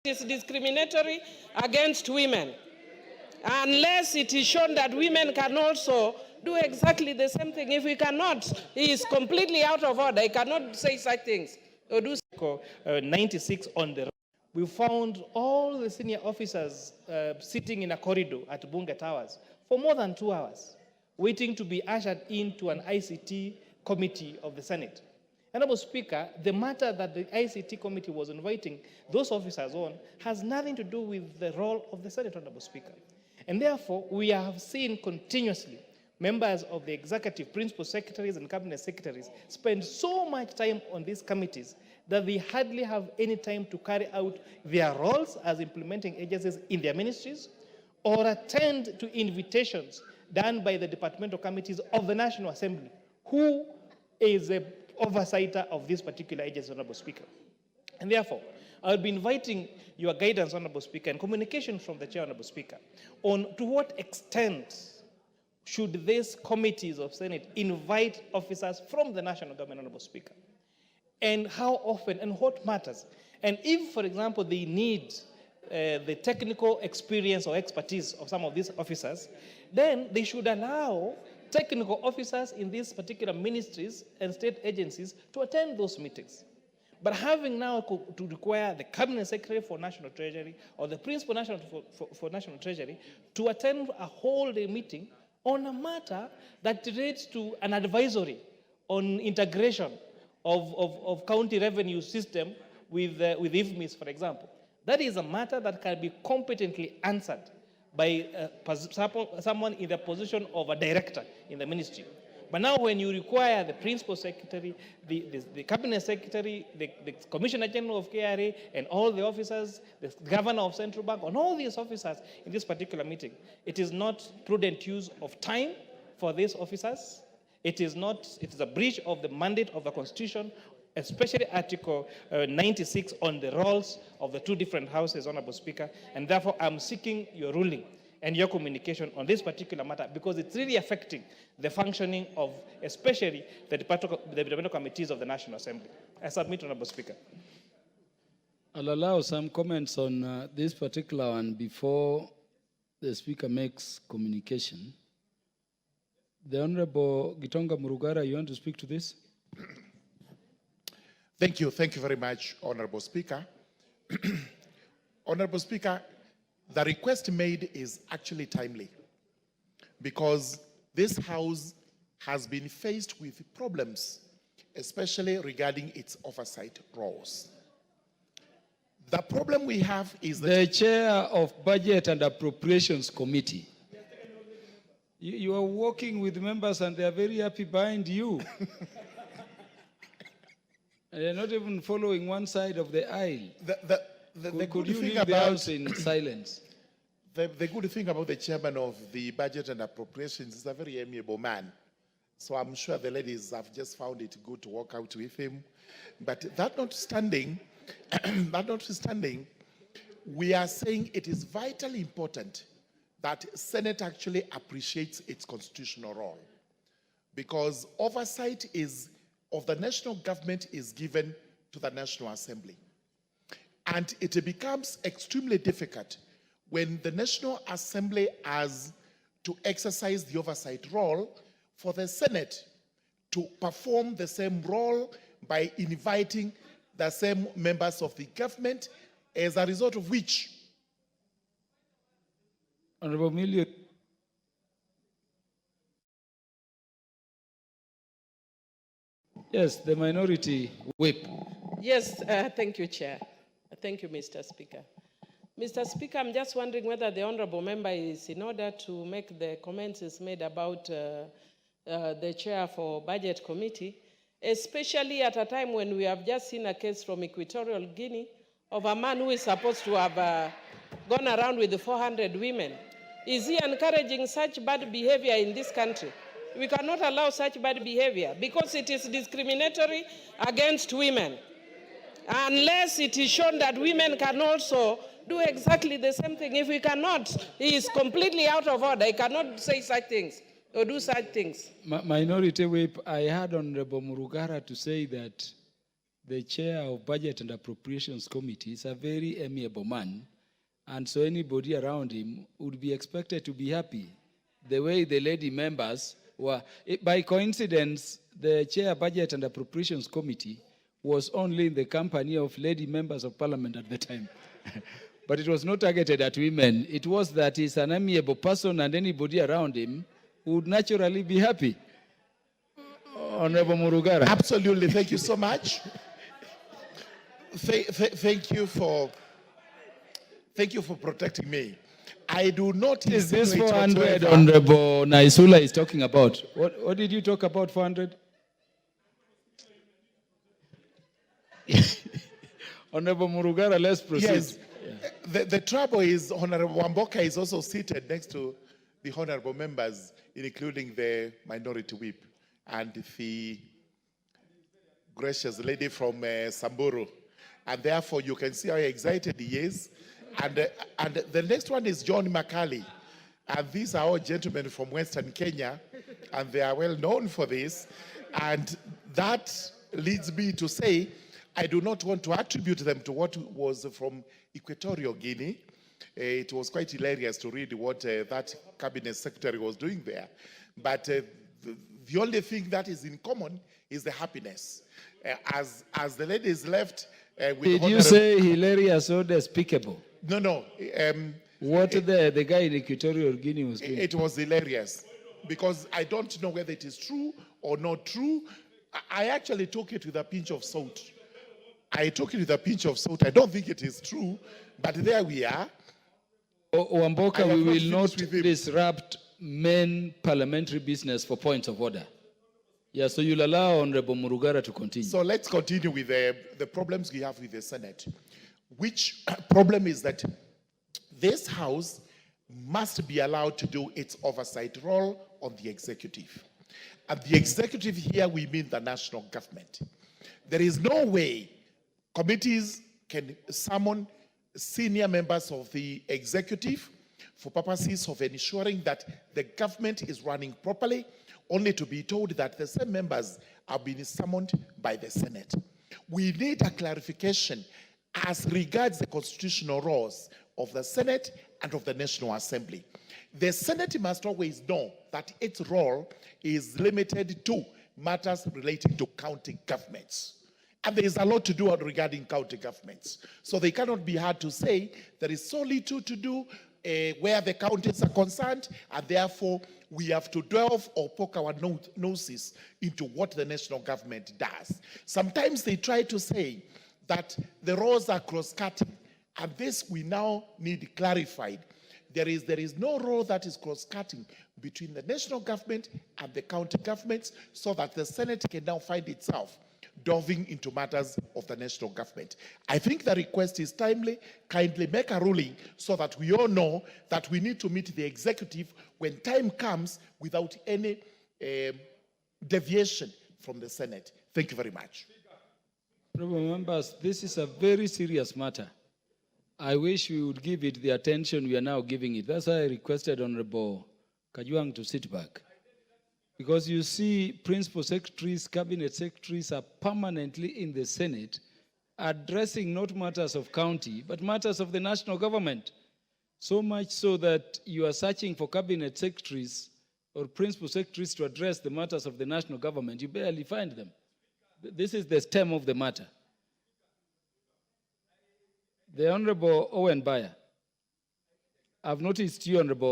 It is discriminatory against women, unless it is shown that women can also do exactly the same thing. If we cannot, he is completely out of order. He cannot say such things or do. 96 on the. We found all the senior officers sitting in a corridor at Bunge Towers for more than 2 hours, waiting to be ushered into an ICT committee of the Senate. Honorable Speaker, the matter that the ICT committee was inviting those officers on has nothing to do with the role of the Senate, Honorable Speaker. And therefore, we have seen continuously members of the executive, principal secretaries and cabinet secretaries spend so much time on these committees that they hardly have any time to carry out their roles as implementing agencies in their ministries or attend to invitations done by the departmental committees of the National Assembly, who is the oversighter of this particular agency, Honorable Speaker. And therefore, I would be inviting your guidance, Honorable Speaker, and communication from the Chair, Honorable Speaker, on to what extent should these committees of Senate invite officers from the national government, Honorable Speaker, and how often and what matters. And if, for example, they need the technical experience or expertise of some of these officers, then they should allow technical officers in these particular ministries and state agencies to attend those meetings. But having now to require the Cabinet Secretary for National Treasury or the Principal National for National Treasury to attend a whole day meeting on a matter that relates to an advisory on integration of county revenue system with IFMIS, for example. That is a matter that can be competently answered by someone in the position of a director in the ministry. But now when you require the principal secretary, the cabinet secretary, the commissioner general of KRA, and all the officers, the governor of central bank, and all these officers in this particular meeting, it is not prudent use of time for these officers. It is a breach of the mandate of the Constitution, especially Article 96 on the roles of the two different houses, Honorable Speaker, and therefore I'm seeking your ruling and your communication on this particular matter because it's really affecting the functioning of especially the departmental committees of the National Assembly. I submit, Honorable Speaker. I'll allow some comments on this particular one before the Speaker makes communication. The Honorable Gitonga Murugara, you want to speak to this? Thank you very much, Honorable Speaker. Honorable Speaker, the request made is actually timely because this House has been faced with problems, especially regarding its oversight roles. The problem we have is that the Chair of Budget and Appropriations Committee. You are working with members and they are very happy behind you. They're not even following one side of the aisle. Could you leave the House in silence? The good thing about the chairman of the Budget and Appropriations is a very amiable man. So I'm sure the ladies have just found it good to walk out with him. But that notwithstanding, we are saying it is vitally important that Senate actually appreciates its constitutional role, because oversight of the national government is given to the National Assembly. And it becomes extremely difficult when the National Assembly has to exercise the oversight role for the Senate to perform the same role by inviting the same members of the government, as a result of which. Honorable Millie. Yes, the minority whip. Yes, thank you, Chair. Thank you, Mr. Speaker. Mr. Speaker, I'm just wondering whether the honorable member is in order to make the comments is made about the Chair for Budget Committee, especially at a time when we have just seen a case from Equatorial Guinea of a man who is supposed to have gone around with 400 women. Is he encouraging such bad behavior in this country? We cannot allow such bad behavior because it is discriminatory against women. Unless it is shown that women can also do exactly the same thing. If we cannot, he is completely out of order. He cannot say such things or do such things. Minority whip, I heard Honorable Murugara to say that the chair of Budget and Appropriations Committee is a very amiable man, and so anybody around him would be expected to be happy. The way the lady members were, by coincidence, the chair Budget and Appropriations Committee was only in the company of lady members of parliament at the time. But it was not targeted at women. It was that he's an amiable person and anybody around him would naturally be happy. Honorable Murugara. Absolutely, thank you so much. Thank you for protecting me. I do not. Is this insinuate 400 whatsoever. Honorable Naisula is talking about? What did you talk about, 400? Honorable Murugara, let's proceed. Yes. Yeah. The trouble is, Honorable Wamboka is also seated next to the honorable members, including the minority whip and the gracious lady from Samburu. And therefore, you can see how excited he is. And the next one is John Makali. And these are all gentlemen from Western Kenya, and they are well known for this. And that leads me to say, I do not want to attribute them to what was from Equatorial Guinea. It was quite hilarious to read what that cabinet secretary was doing there. But the only thing that is in common is the happiness. As the ladies left with Did you say hilarious or despicable? No. What the guy in Equatorial Guinea was doing? It was hilarious because I don't know whether it is true or not true. I actually took it with a pinch of salt. I don't think it is true, but there we are. Wamboka, we will not disrupt main parliamentary business for points of order. Yeah, so you'll allow Honorable Murugara to continue. So let's continue with the problems we have with the Senate. Which problem is that this House must be allowed to do its oversight role on the executive. And the executive here, we mean the national government. There is no way committees can summon senior members of the executive for purposes of ensuring that the government is running properly, only to be told that the same members are being summoned by the Senate. We need a clarification as regards the constitutional roles of the Senate and of the National Assembly. The Senate must always know that its role is limited to matters relating to county governments. And there is a lot to do regarding county governments. So they cannot be hard to say there is so little to do where the counties are concerned, and therefore we have to delve or poke our noses into what the national government does. Sometimes they try to say that the roles are cross-cutting, and this we now need clarified. There is no role that is cross-cutting between the national government and the county governments, so that the Senate can now find itself delving into matters of the national government. I think the request is timely. Kindly make a ruling so that we all know that we need to meet the executive when time comes without any deviation from the Senate. Thank you very much. Honourable members, this is a very serious matter. I wish we would give it the attention we are now giving it. That's why I requested Honourable Kajwang to sit back. Because you see, principal secretaries, cabinet secretaries are permanently in the Senate addressing not matters of county, but matters of the national government. So much so that you are searching for cabinet secretaries or principal secretaries to address the matters of the national government. You barely find them. This is the stem of the matter. The Honorable Owen Bayer, I've noticed you, Honorable